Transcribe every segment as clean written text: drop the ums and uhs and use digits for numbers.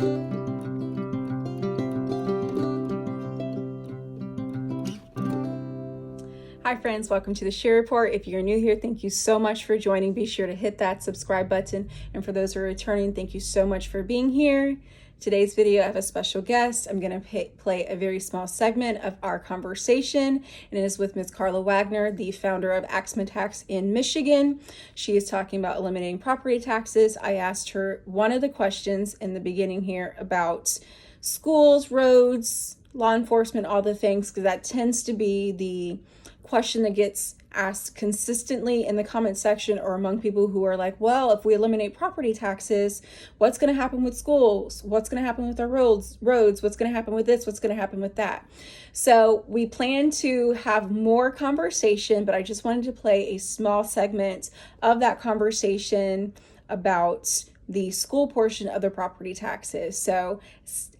Hi friends, welcome to the Share Report. If you're new here, thank you so much for joining. Be sure to hit that subscribe button. And for those who are returning, thank you so much for being here. Today's video, I have a special guest. I'm going to play a very small segment of our conversation, and it is with Ms. Karla Wagner, the founder of Axman Tax in Michigan. She is talking about eliminating property taxes. I asked her one of the questions in the beginning here about schools, roads, law enforcement, all the things, because that tends to be the question that gets asked consistently in the comment section or among people who are like, well, if we eliminate property taxes, what's going to happen with schools? What's going to happen with our roads? What's going to happen with this? What's going to happen with that? So we plan to have more conversation, but I just wanted to play a small segment of that conversation about the school portion of the property taxes. So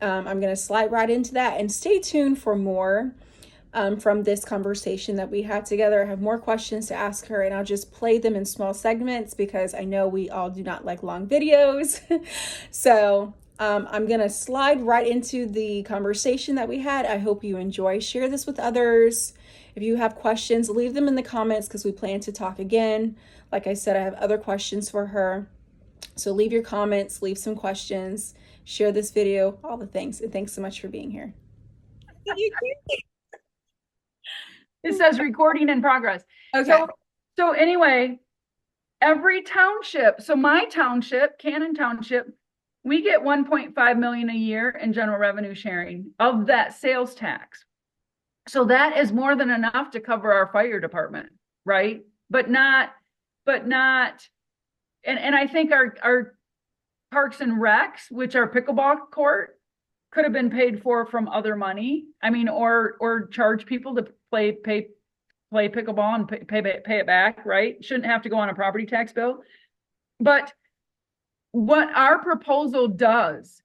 I'm going to slide right into that, and stay tuned for more from this conversation that we had together. I have more questions to ask her, and I'll just play them in small segments because I know we all do not like long videos. So I'm going to slide right into the conversation that we had. I hope you enjoy. Share this with others. If you have questions, leave them in the comments because we plan to talk again. Like I said, I have other questions for her. So leave your comments, leave some questions, share this video, all the things. And thanks so much for being here. It says recording in progress. Okay. So anyway, every township, so my township, Cannon Township, we get 1.5 million a year in general revenue sharing of that sales tax. So that is more than enough to cover our fire department, right? But not, and I think our parks and recs, which are pickleball court, could have been paid for from other money. I mean, or charge people to play pickleball and pay it back, right? Shouldn't have to go on a property tax bill. But what our proposal does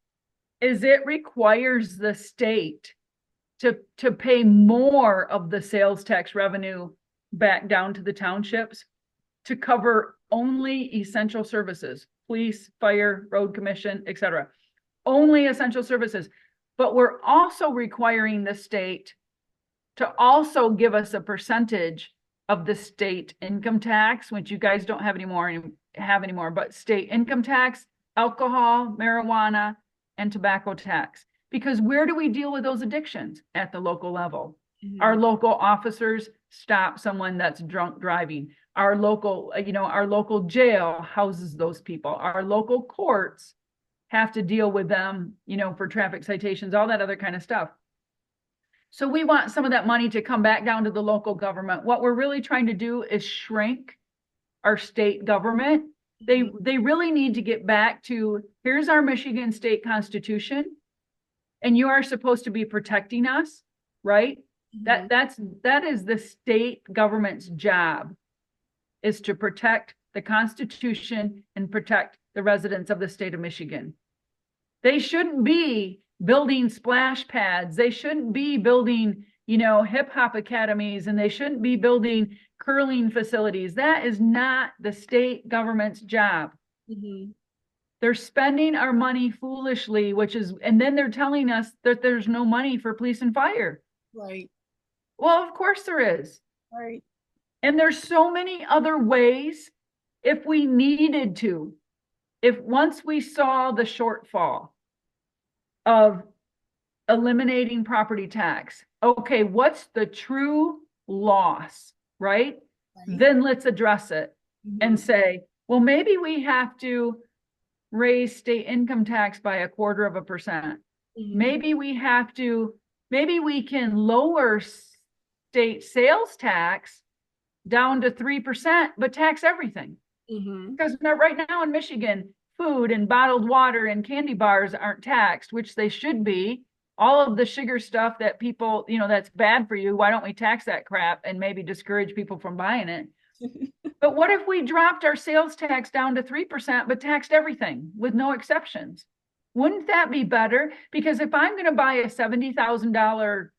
is it requires the state to pay more of the sales tax revenue back down to the townships to cover only essential services, police, fire, road commission, etc. Only essential services. But we're also requiring the state to also give us a percentage of the state income tax, which you guys don't have anymore, but state income tax, alcohol, marijuana, and tobacco tax. Because where do we deal with those addictions? At the local level. Mm-hmm. Our local officers stop someone that's drunk driving. Our local jail houses those people. Our local courts have to deal with them, for traffic citations, all that other kind of stuff. So we want some of that money to come back down to the local government. What we're really trying to do is shrink our state government. They really need to get back to, here's our Michigan state constitution, and you are supposed to be protecting us, right? Mm-hmm. That is the state government's job, is to protect the Constitution and protect the residents of the state of Michigan. They shouldn't be building splash pads. They shouldn't be building, hip hop academies, and they shouldn't be building curling facilities. That is not the state government's job. Mm-hmm. They're spending our money foolishly, and then they're telling us that there's no money for police and fire. Right. Well, of course there is. Right. And there's so many other ways if we needed to. If once we saw the shortfall of eliminating property tax, okay, what's the true loss, right? Then let's address it. Mm-hmm. And say, well, maybe we have to raise state income tax by 0.25%. Mm-hmm. Maybe we can lower state sales tax down to 3%, but tax everything. Mm-hmm. Because right now in Michigan, food and bottled water and candy bars aren't taxed, which they should be. All of the sugar stuff that people, that's bad for you. Why don't we tax that crap and maybe discourage people from buying it? But what if we dropped our sales tax down to 3%, but taxed everything with no exceptions? Wouldn't that be better? Because if I'm going to buy a $70,000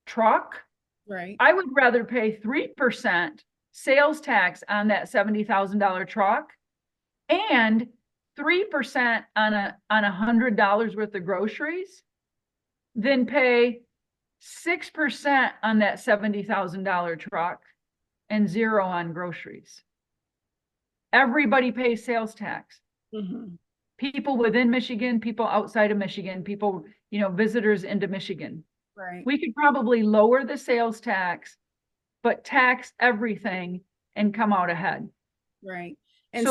truck, right, I would rather pay 3% sales tax on that $70,000 truck and 3% on $100 worth of groceries than pay 6% on that $70,000 truck and 0 on groceries. Everybody pays sales tax. Mm-hmm. People within Michigan, people outside of Michigan, people, visitors into Michigan. Right. We could probably lower the sales tax, but tax everything and come out ahead. Right. And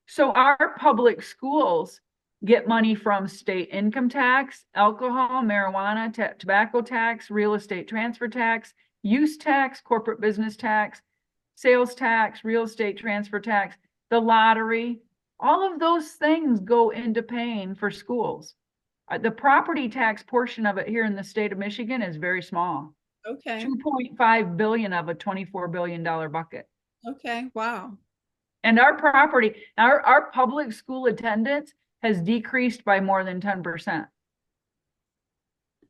so our public schools get money from state income tax, alcohol, marijuana, tobacco tax, real estate transfer tax, use tax, corporate business tax, sales tax, real estate transfer tax, the lottery, all of those things go into paying for schools. The property tax portion of it here in the state of Michigan is very small. Okay. 2.5 billion of a $24 billion bucket. Okay. Wow. And our public school attendance has decreased by more than 10%.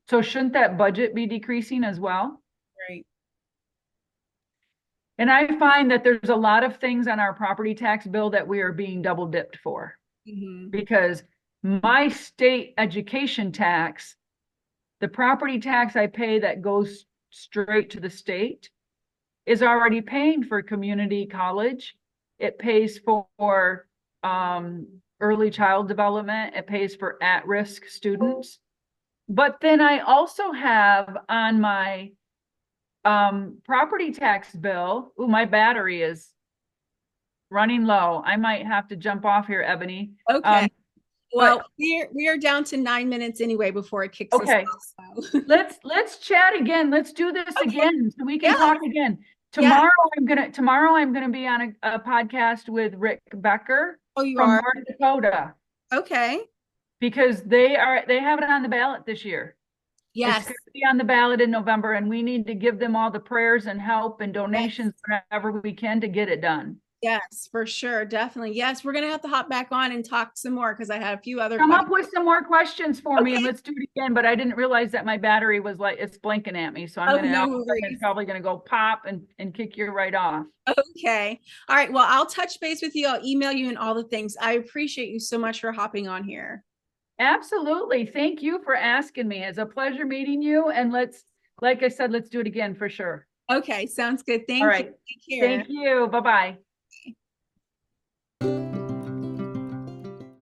So shouldn't that budget be decreasing as well? Right. And I find that there's a lot of things on our property tax bill that we are being double dipped for. Mm-hmm. Because my state education tax, the property tax I pay that goes straight to the state, is already paying for community college. It pays for early child development. It pays for at-risk students. But then I also have on my property tax bill, my battery is running low. I might have to jump off here, Ebony. Okay. Well, we are down to 9 minutes anyway before it kicks us off. So. Let's chat again. Let's do this again so we can talk again. Tomorrow I'm gonna be on a podcast with Rick Becker from North Dakota. Okay. Because they have it on the ballot this year. Yes. It's going to be on the ballot in November, and we need to give them all the prayers and help and donations whenever we can to get it done. Yes, for sure. Definitely. Yes, we're going to have to hop back on and talk some more because I had a few other Come questions. up with some more questions for me and let's do it again. But I didn't realize that my battery was it's blinking at me. So it's probably going to go pop and kick you right off. Okay. All right. Well, I'll touch base with you. I'll email you and all the things. I appreciate you so much for hopping on here. Absolutely. Thank you for asking me. It's a pleasure meeting you. And like I said, let's do it again for sure. Okay. Sounds good. Thank you. Take care. Thank you. Bye-bye.